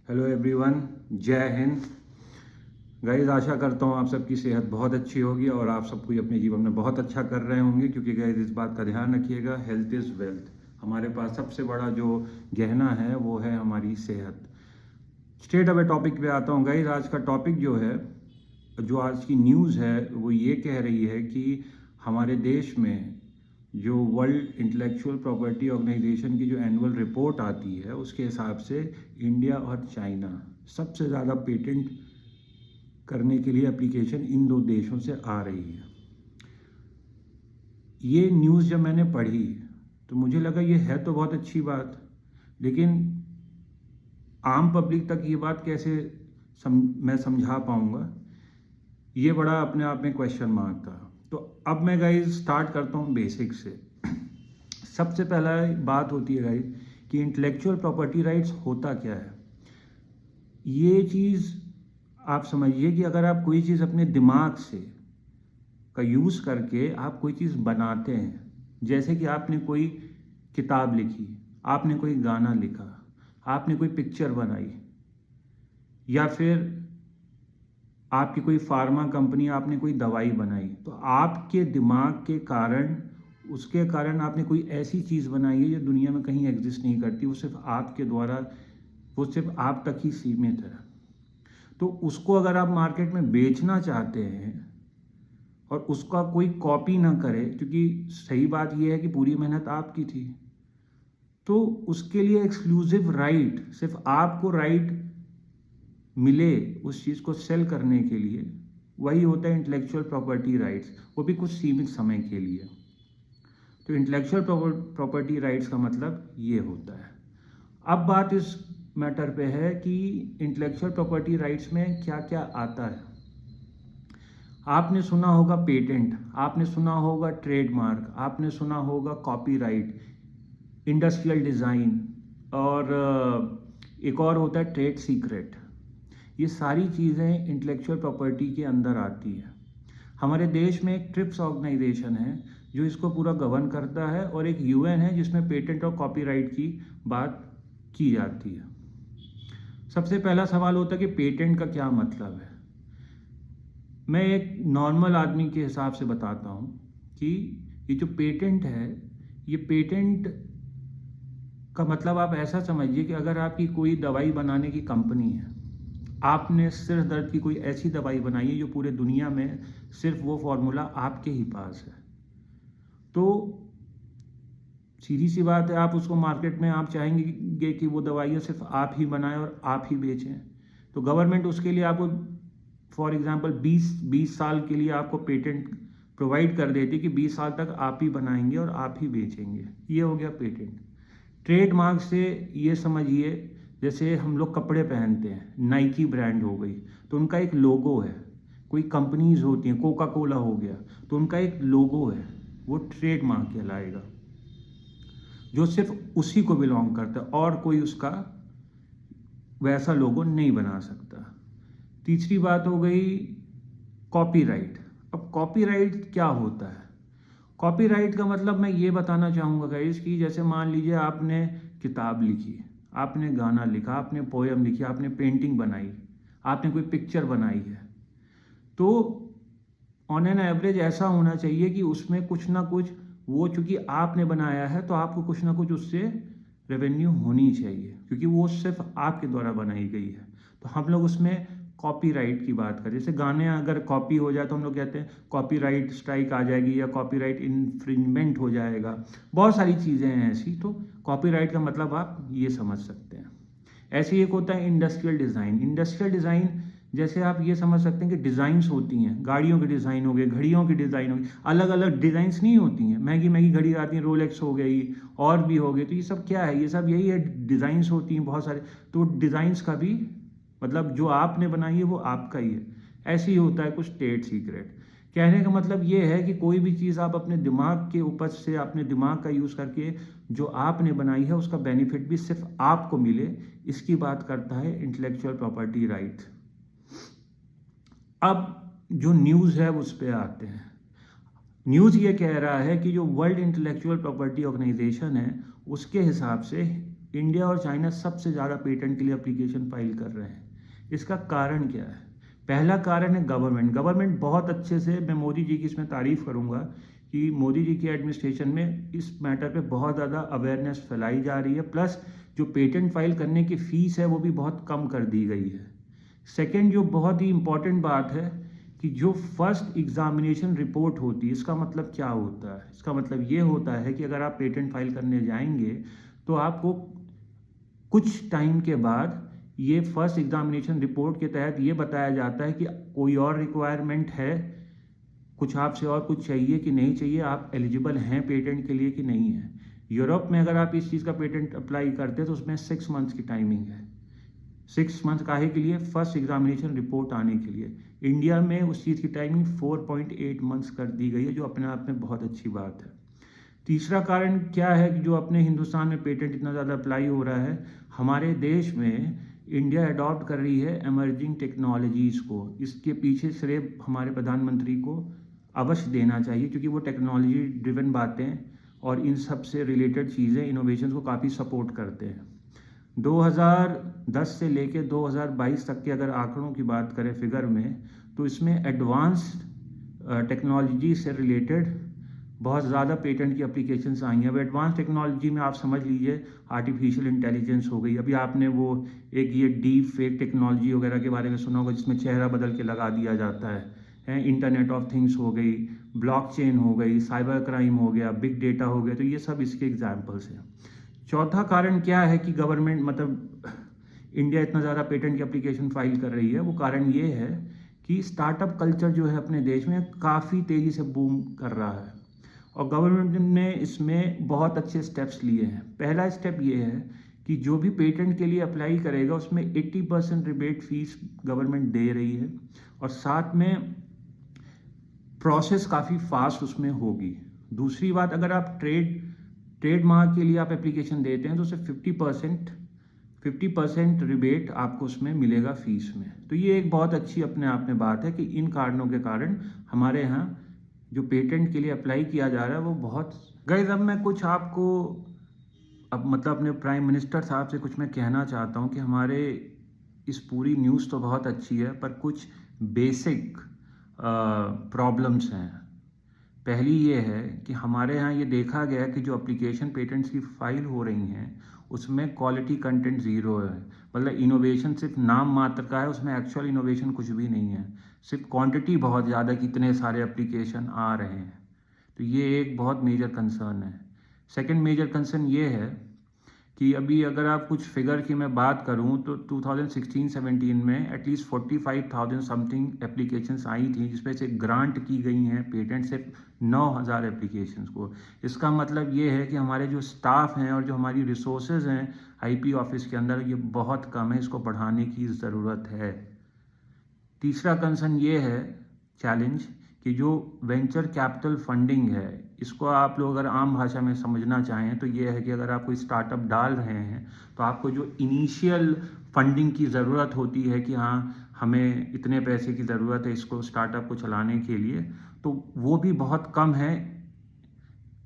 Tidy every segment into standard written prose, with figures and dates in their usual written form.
Hello everyone, जय Hind. Guys, आशा करता हूँ आप सबकी सेहत बहुत अच्छी होगी और आप सब कोई अपने जीवन में बहुत अच्छा कर रहे होंगे, क्योंकि गाइस इस बात का ध्यान रखिएगा, हेल्थ इज़ वेल्थ। हमारे पास सबसे बड़ा जो गहना है वो है हमारी सेहत। स्ट्रेट अवे टॉपिक पे आता हूँ गाइस। आज का टॉपिक जो है, जो आज की न्यूज़ है वो ये कह रही है कि हमारे देश में जो वर्ल्ड इंटेलेक्चुअल प्रॉपर्टी ऑर्गेनाइजेशन की जो एनुअल रिपोर्ट आती है उसके हिसाब से इंडिया और चाइना सबसे ज़्यादा पेटेंट करने के लिए एप्लीकेशन इन दो देशों से आ रही है। ये न्यूज़ जब मैंने पढ़ी तो मुझे लगा ये है तो बहुत अच्छी बात, लेकिन आम पब्लिक तक ये बात कैसे मैं समझा पाऊँगा, ये बड़ा अपने आप में क्वेश्चन मार्क था। तो अब मैं गाइस स्टार्ट करता हूँ बेसिक से। सबसे पहला बात होती है गाइस कि इंटेलेक्चुअल प्रॉपर्टी राइट्स होता क्या है। ये चीज़ आप समझिए कि अगर आप कोई चीज़ अपने दिमाग से का यूज़ करके आप कोई चीज़ बनाते हैं, जैसे कि आपने कोई किताब लिखी, आपने कोई गाना लिखा, आपने कोई पिक्चर बनाई, या फिर आपकी कोई फार्मा कंपनी, आपने कोई दवाई बनाई, तो आपके दिमाग के कारण, उसके कारण आपने कोई ऐसी चीज़ बनाई है जो दुनिया में कहीं एग्जिस्ट नहीं करती। वो सिर्फ आपके द्वारा, वो सिर्फ आप तक ही सीमित है। तो उसको अगर आप मार्केट में बेचना चाहते हैं और उसका कोई कॉपी ना करे, क्योंकि सही बात यह है कि पूरी मेहनत आपकी थी, तो उसके लिए एक्सक्लूसिव राइट, सिर्फ आपको राइट मिले उस चीज़ को सेल करने के लिए, वही होता है इंटेलेक्चुअल प्रॉपर्टी राइट्स, वो भी कुछ सीमित समय के लिए। तो इंटेलेक्चुअल प्रॉपर्टी राइट्स का मतलब ये होता है। अब बात इस मैटर पे है कि इंटेलेक्चुअल प्रॉपर्टी राइट्स में क्या क्या आता है। आपने सुना होगा पेटेंट, आपने सुना होगा ट्रेडमार्क, आपने सुना होगा कॉपीराइट, इंडस्ट्रियल डिज़ाइन, और एक और होता है ट्रेड सीक्रेट। ये सारी चीज़ें इंटेलेक्चुअल प्रॉपर्टी के अंदर आती है। हमारे देश में एक ट्रिप्स ऑर्गेनाइजेशन है जो इसको पूरा गवर्न करता है, और एक यूएन है जिसमें पेटेंट और कॉपीराइट की बात की जाती है। सबसे पहला सवाल होता है कि पेटेंट का क्या मतलब है। मैं एक नॉर्मल आदमी के हिसाब से बताता हूँ कि ये जो पेटेंट है, ये पेटेंट का मतलब आप ऐसा समझिए कि अगर आपकी कोई दवाई बनाने की कंपनी है, आपने सिर दर्द की कोई ऐसी दवाई बनाई है जो पूरे दुनिया में सिर्फ वो फॉर्मूला आपके ही पास है, तो सीधी सी बात है, आप उसको मार्केट में आप चाहेंगे कि वो दवाइयाँ सिर्फ आप ही बनाएं और आप ही बेचें। तो गवर्नमेंट उसके लिए आपको फॉर एग्जांपल 20 साल के लिए आपको पेटेंट प्रोवाइड कर देती कि 20 साल तक आप ही बनाएंगे और आप ही बेचेंगे। ये हो गया पेटेंट। ट्रेडमार्क से ये समझिए, जैसे हम लोग कपड़े पहनते हैं, नाइकी ब्रांड हो गई तो उनका एक लोगो है। कोई कंपनीज होती हैं, कोका कोला हो गया, तो उनका एक लोगो है, वो ट्रेडमार्क कहलाएगा, जो सिर्फ उसी को बिलोंग करता है और कोई उसका वैसा लोगो नहीं बना सकता। तीसरी बात हो गई कॉपीराइट। अब कॉपीराइट क्या होता है? कॉपीराइट का मतलब मैं ये बताना चाहूँगा गाइस कि जैसे मान लीजिए आपने किताब लिखी, आपने गाना लिखा, आपने पोएम लिखी, आपने पेंटिंग बनाई, आपने कोई पिक्चर बनाई है, तो ऑन एन एवरेज ऐसा होना चाहिए कि उसमें कुछ ना कुछ, वो चूँकि आपने बनाया है तो आपको कुछ ना कुछ उससे रेवेन्यू होनी चाहिए, क्योंकि वो सिर्फ आपके द्वारा बनाई गई है। तो हम लोग उसमें कॉपीराइट की बात करें, जैसे गाने अगर कॉपी हो जाए तो हम लोग कहते हैं कॉपीराइट स्ट्राइक आ जाएगी या कॉपीराइट इन्फ्रिंजमेंट हो जाएगा। बहुत सारी चीज़ें हैं ऐसी, तो कॉपीराइट का मतलब आप ये समझ सकते हैं। ऐसे ही एक होता है इंडस्ट्रियल डिज़ाइन। इंडस्ट्रियल डिज़ाइन जैसे आप ये समझ सकते हैं कि डिज़ाइंस होती हैं, गाड़ियों के डिज़ाइन हो गए, घड़ियों की डिज़ाइन हो गई, अलग अलग डिज़ाइंस नहीं होती हैं। महंगी महंगी घड़ी आती हैं, रोलेक्स हो गई और भी हो गई, तो ये सब क्या है? ये सब यही है, डिज़ाइंस होती हैं बहुत सारे। तो डिज़ाइंस का भी मतलब जो आपने बनाई है वो आपका ही है। ऐसे ही होता है कुछ ट्रेड सीक्रेट। कहने का मतलब ये है कि कोई भी चीज़ आप अपने दिमाग के उपज से, अपने दिमाग का यूज़ करके जो आपने बनाई है उसका बेनिफिट भी सिर्फ आपको मिले, इसकी बात करता है इंटेलेक्चुअल प्रॉपर्टी राइट। अब जो न्यूज़ है उस पर आते हैं। न्यूज़ ये कह रहा है कि जो वर्ल्ड इंटेलेक्चुअल प्रॉपर्टी ऑर्गेनाइजेशन है उसके हिसाब से इंडिया और चाइना सबसे ज़्यादा पेटेंट के लिए एप्लीकेशन फाइल कर रहे हैं। इसका कारण क्या है? पहला कारण है गवर्नमेंट बहुत अच्छे से, मैं मोदी जी की इसमें तारीफ़ करूँगा कि मोदी जी की एडमिनिस्ट्रेशन में इस मैटर पे बहुत ज़्यादा अवेयरनेस फैलाई जा रही है, प्लस जो पेटेंट फाइल करने की फ़ीस है वो भी बहुत कम कर दी गई है। सेकेंड, जो बहुत ही इम्पॉर्टेंट बात है कि जो फर्स्ट एग्जामिनेशन रिपोर्ट होती है, इसका मतलब क्या होता है? इसका मतलब ये होता है कि अगर आप पेटेंट फाइल करने जाएंगे तो आपको कुछ टाइम के बाद ये फर्स्ट एग्जामिनेशन रिपोर्ट के तहत ये बताया जाता है कि कोई और रिक्वायरमेंट है, कुछ आपसे और कुछ चाहिए कि नहीं चाहिए, आप एलिजिबल हैं पेटेंट के लिए कि नहीं है। यूरोप में अगर आप इस चीज़ का पेटेंट अप्लाई करते हैं तो उसमें 6 मंथ्स की टाइमिंग है। 6 मंथ काहे के लिए? फर्स्ट एग्जामिनेशन रिपोर्ट आने के लिए। इंडिया में उस चीज़ की टाइमिंग 4.8 मंथ्स कर दी गई है, जो अपने आप में बहुत अच्छी बात है। तीसरा कारण क्या है कि जो अपने हिंदुस्तान में पेटेंट इतना ज़्यादा अप्लाई हो रहा है? हमारे देश में इंडिया अडॉप्ट कर रही है एमर्जिंग टेक्नोलॉजीज़ को। इसके पीछे श्रेय हमारे प्रधानमंत्री को अवश्य देना चाहिए, क्योंकि वो टेक्नोलॉजी ड्रिवन बातें और इन सब से रिलेटेड चीज़ें, इनोवेशन को काफ़ी सपोर्ट करते हैं। 2010 से लेके 2022 तक के अगर आंकड़ों की बात करें फिगर में, तो इसमें एडवांस्ड टेक्नोलॉजी से रिलेटेड बहुत ज़्यादा पेटेंट की एप्लीकेशंस आई हैं। अब एडवांस टेक्नोलॉजी में आप समझ लीजिए आर्टिफिशियल इंटेलिजेंस हो गई। अभी आपने वो एक ये डीप फेक टेक्नोलॉजी वगैरह के बारे में सुना होगा, जिसमें चेहरा बदल के लगा दिया जाता है। इंटरनेट ऑफ थिंग्स हो गई, ब्लॉकचेन हो गई, साइबर क्राइम हो गया, बिग डेटा हो गया, तो ये सब इसके एग्जाम्पल्स हैं। चौथा कारण क्या है कि गवर्नमेंट मतलब इंडिया इतना ज़्यादा पेटेंट की एप्लीकेशन फाइल कर रही है? वो कारण ये है कि स्टार्टअप कल्चर जो है अपने देश में काफ़ी तेज़ी से बूम कर रहा है, और गवर्नमेंट ने इसमें बहुत अच्छे स्टेप्स लिए हैं। पहला स्टेप ये है कि जो भी पेटेंट के लिए अप्लाई करेगा उसमें 80% रिबेट फीस गवर्नमेंट दे रही है, और साथ में प्रोसेस काफ़ी फास्ट उसमें होगी। दूसरी बात, अगर आप ट्रेडमार्क के लिए आप एप्लीकेशन देते हैं तो उसे 50% रिबेट आपको उसमें मिलेगा फीस में। तो ये एक बहुत अच्छी अपने आप में बात है कि इन कारणों के कारण हमारे यहाँ जो पेटेंट के लिए अप्लाई किया जा रहा है वो बहुत। गाइस, अब मैं कुछ आपको मतलब अपने प्राइम मिनिस्टर साहब से कुछ मैं कहना चाहता हूँ कि हमारे इस पूरी न्यूज़ तो बहुत अच्छी है, पर कुछ बेसिक प्रॉब्लम्स हैं। पहली ये है कि हमारे यहाँ ये देखा गया कि जो एप्लीकेशन पेटेंट्स की फाइल हो रही हैं उसमें क्वालिटी कंटेंट ज़ीरो है। मतलब इनोवेशन सिर्फ नाम मात्र का है, उसमें एक्चुअल इनोवेशन कुछ भी नहीं है। सिर्फ क्वांटिटी बहुत ज़्यादा कि इतने सारे एप्लीकेशन आ रहे हैं, तो ये एक बहुत मेजर कंसर्न है। सेकंड मेजर कंसर्न ये है कि अभी अगर आप कुछ फिगर की मैं बात करूं तो 2016-17 में एटलीस्ट 45,000 समथिंग एप्लीकेशंस आई थी, जिसमें से ग्रांट की गई हैं पेटेंट सिर्फ 9,000 एप्लीकेशंस को। इसका मतलब ये है कि हमारे जो स्टाफ हैं और जो हमारी रिसोर्सेज हैं आईपी ऑफिस के अंदर, ये बहुत कम है, इसको बढ़ाने की ज़रूरत है। तीसरा कंसर्न ये है, चैलेंज, कि जो वेंचर कैपिटल फंडिंग है, इसको आप लोग अगर आम भाषा में समझना चाहें तो ये है कि अगर आप कोई स्टार्टअप डाल रहे हैं तो आपको जो इनिशियल फंडिंग की ज़रूरत होती है कि हाँ हमें इतने पैसे की ज़रूरत है इसको स्टार्टअप को चलाने के लिए, तो वो भी बहुत कम है।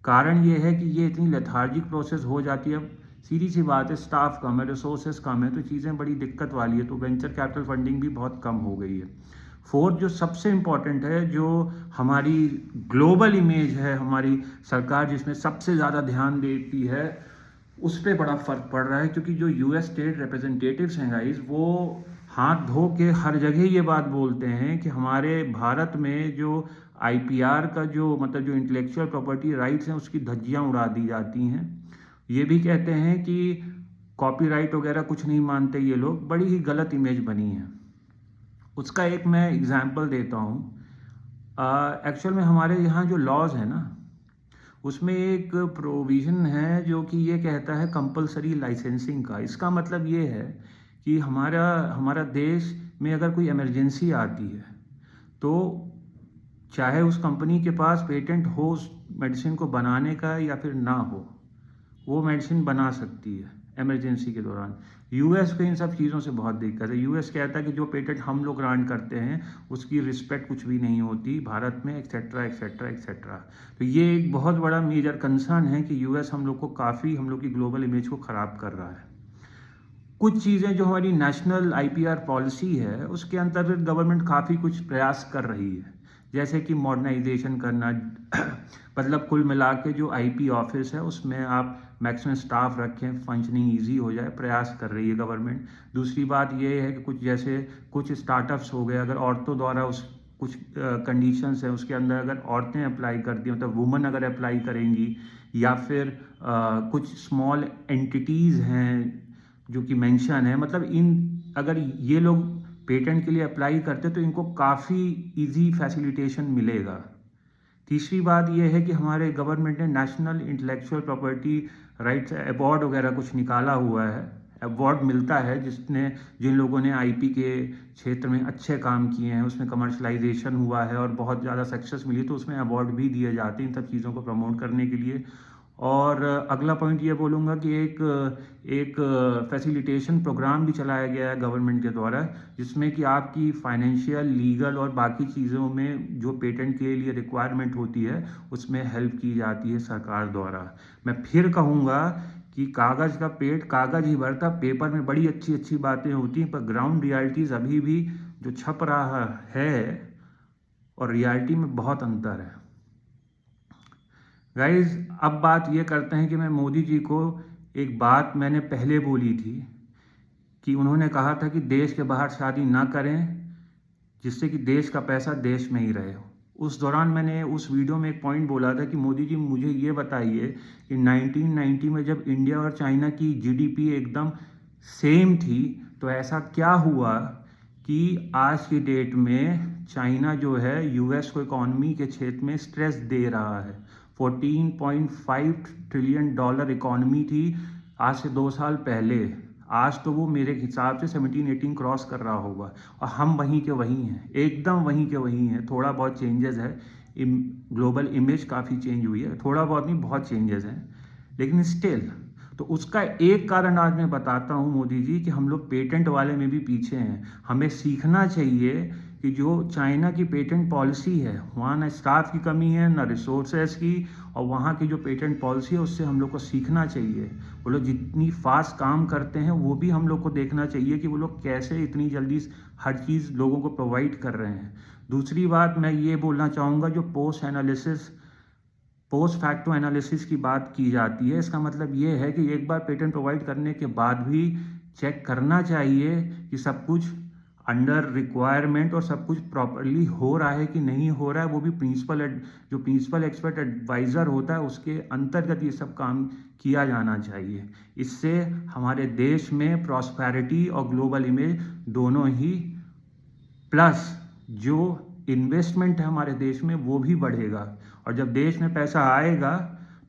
कारण ये है कि ये इतनी लेथार्जिक प्रोसेस हो जाती है। सीधी सी बात है, स्टाफ कम है, रिसोर्सेज कम है, तो चीज़ें बड़ी दिक्कत वाली है, तो वेंचर कैपिटल फंडिंग भी बहुत कम हो गई है। फोर्थ, जो सबसे इम्पॉर्टेंट है, जो हमारी ग्लोबल इमेज है, हमारी सरकार जिसमें सबसे ज़्यादा ध्यान देती है, उस पर बड़ा फ़र्क पड़ रहा है, क्योंकि जो यूएस स्टेट रिप्रेजेंटेटिव्स हैं गाइस, वो हाथ धो के हर जगह ये बात बोलते हैं कि हमारे भारत में जो आईपीआर का जो मतलब जो इंटेलेक्चुअल प्रॉपर्टी राइट्स हैं उसकी धज्जियाँ उड़ा दी जाती हैं। ये भी कहते हैं कि कॉपीराइट वगैरह कुछ नहीं मानते ये लोग। बड़ी ही गलत इमेज बनी है। उसका एक मैं एग्जांपल देता हूँ। एक्चुअल में हमारे यहाँ जो लॉज है ना, उसमें एक प्रोविज़न है जो कि ये कहता है कंपलसरी लाइसेंसिंग का। इसका मतलब ये है कि हमारा देश में अगर कोई इमरजेंसी आती है तो चाहे उस कंपनी के पास पेटेंट हो उस मेडिसिन को बनाने का या फिर ना हो, वो मेडिसिन बना सकती है। इमरजेंसी के दौरान। यूएस को इन सब चीज़ों से बहुत दिक्कत है। यूएस कहता है कि जो पेटेंट हम लोग ग्रांट करते हैं उसकी रिस्पेक्ट कुछ भी नहीं होती भारत में, एक्सेट्रा एक्सेट्रा एक्सेट्रा। तो ये एक बहुत बड़ा मेजर कंसर्न है कि यूएस हम लोग को काफ़ी, हम लोग की ग्लोबल इमेज को ख़राब कर रहा है। कुछ चीज़ें जो हमारी नेशनल आईपीआर पॉलिसी है उसके अंतर्गत गवर्नमेंट काफ़ी कुछ प्रयास कर रही है, जैसे कि मॉडर्नाइजेशन करना मतलब कुल मिला के जो आईपी ऑफिस है उसमें आप मैक्सिमम स्टाफ रखें, फंक्शनिंग ईजी हो जाए, प्रयास कर रही है गवर्नमेंट। दूसरी बात ये है कि कुछ जैसे कुछ स्टार्टअप्स हो गए, अगर औरतों द्वारा उस कुछ कंडीशंस हैं उसके अंदर अगर औरतें अप्लाई करती हैं, मतलब वुमन अगर अप्लाई करेंगी, या फिर कुछ स्मॉल एंटिटीज़ हैं जो कि मेंशन है, मतलब इन अगर ये लोग पेटेंट के लिए अप्लाई करते तो इनको काफ़ी इजी फैसिलिटेशन मिलेगा। तीसरी बात यह है कि हमारे गवर्नमेंट ने national intellectual property rights award वगैरह कुछ निकाला हुआ है। अवार्ड मिलता है जिन लोगों ने आईपी के क्षेत्र में अच्छे काम किए हैं, उसमें कमर्शलाइजेशन हुआ है और बहुत ज़्यादा सक्सेस मिली, तो उसमें अवार्ड भी दिए जाते हैं इन सब चीज़ों को प्रमोट करने के लिए। और अगला पॉइंट ये बोलूँगा कि एक फैसिलिटेशन प्रोग्राम भी चलाया गया है गवर्नमेंट के द्वारा, जिसमें कि आपकी फाइनेंशियल, लीगल और बाकी चीज़ों में जो पेटेंट के लिए रिक्वायरमेंट होती है उसमें हेल्प की जाती है सरकार द्वारा। मैं फिर कहूँगा कि कागज़ का पेट कागज़ ही भरता, पेपर में बड़ी अच्छी अच्छी बातें होती हैं पर ग्राउंड रियलिटीज़ अभी भी जो छप रहा है और रियलिटी में बहुत अंतर है। गाइज, अब बात ये करते हैं कि मैं मोदी जी को एक बात मैंने पहले बोली थी कि उन्होंने कहा था कि देश के बाहर शादी ना करें, जिससे कि देश का पैसा देश में ही रहे। उस दौरान मैंने उस वीडियो में एक पॉइंट बोला था कि मोदी जी मुझे ये बताइए कि 1990 में जब इंडिया और चाइना की जीडीपी एकदम सेम थी, तो ऐसा क्या हुआ कि आज की डेट में चाइना जो है यूएस को इकोनॉमी के क्षेत्र में स्ट्रेस दे रहा है। 14.5 ट्रिलियन डॉलर इकोनॉमी थी आज से 2 साल पहले, आज तो वो मेरे हिसाब से 17-18 क्रॉस कर रहा होगा, और हम वहीं के वहीं हैं, एकदम वहीं के वहीं हैं। थोड़ा बहुत चेंजेस है, ग्लोबल इमेज काफ़ी चेंज हुई है, थोड़ा बहुत नहीं, बहुत चेंजेस हैं, लेकिन स्टिल। तो उसका एक कारण आज मैं बताता हूँ मोदी जी कि हम लोग पेटेंट वाले में भी पीछे हैं। हमें सीखना चाहिए कि जो चाइना की पेटेंट पॉलिसी है, वहाँ ना स्टाफ की कमी है ना रिसोर्सेज की, और वहाँ की जो पेटेंट पॉलिसी है उससे हम लोग को सीखना चाहिए। वो लोग जितनी फास्ट काम करते हैं वो भी हम लोग को देखना चाहिए कि वो लोग कैसे इतनी जल्दी हर चीज़ लोगों को प्रोवाइड कर रहे हैं। दूसरी बात मैं ये बोलना चाहूँगा, जो पोस्ट फैक्टो एनालिसिस की बात की जाती है, इसका मतलब ये है कि एक बार पेटेंट प्रोवाइड करने के बाद भी चेक करना चाहिए कि सब कुछ अंडर रिक्वायरमेंट और सब कुछ प्रॉपरली हो रहा है कि नहीं हो रहा है। वो भी जो प्रिंसिपल एक्सपर्ट एडवाइज़र होता है उसके अंतर्गत ये सब काम किया जाना चाहिए। इससे हमारे देश में प्रॉस्पेरिटी और ग्लोबल इमेज दोनों ही, प्लस जो इन्वेस्टमेंट है हमारे देश में वो भी बढ़ेगा, और जब देश में पैसा आएगा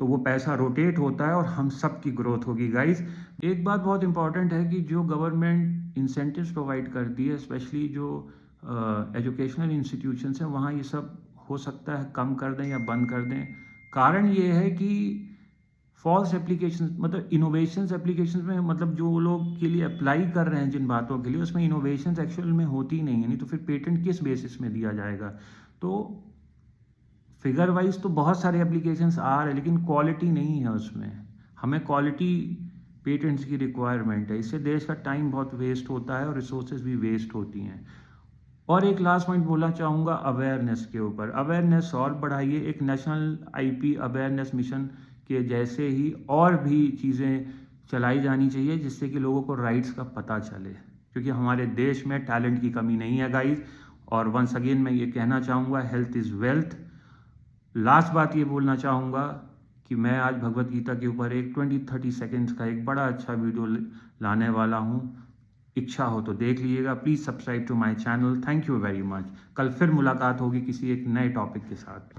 तो वो पैसा रोटेट होता है और हम सब की ग्रोथ होगी। गाइस, एक बात बहुत इंपॉर्टेंट है कि जो गवर्नमेंट इंसेंटिव्स प्रोवाइड करती है, स्पेशली जो एजुकेशनल इंस्टीट्यूशंस हैं, वहाँ ये सब हो सकता है कम कर दें या बंद कर दें। कारण ये है कि फॉल्स एप्लीकेशन, मतलब इनोवेशंस एप्लीकेशन में, मतलब जो लोग के लिए अप्लाई कर रहे हैं जिन बातों के लिए, उसमें इनोवेशंस एक्चुअल में होती नहीं है, नहीं तो फिर पेटेंट किस बेसिस में दिया जाएगा। तो फिगर वाइज तो बहुत सारे एप्लीकेशंस आ रहे हैं लेकिन क्वालिटी नहीं है उसमें। हमें क्वालिटी पेटेंट्स की रिक्वायरमेंट है, इससे देश का टाइम बहुत वेस्ट होता है और रिसोर्सेज भी वेस्ट होती हैं। और एक लास्ट पॉइंट बोलना चाहूँगा अवेयरनेस के ऊपर। अवेयरनेस और बढ़ाइए, एक नेशनल आईपी अवेयरनेस मिशन के जैसे ही और भी चीज़ें चलाई जानी चाहिए जिससे कि लोगों को राइट्स का पता चले, क्योंकि हमारे देश में टैलेंट की कमी नहीं है गाइज। और वंस अगेन मैं ये कहना चाहूँगा, हेल्थ इज़ वेल्थ। लास्ट बात ये बोलना चाहूँगा कि मैं आज भगवत गीता के ऊपर एक 20-30 सेकेंड्स का एक बड़ा अच्छा वीडियो लाने वाला हूँ। इच्छा हो तो देख लीजिएगा। Please subscribe to my channel. Thank you very much. कल फिर मुलाकात होगी किसी एक नए टॉपिक के साथ।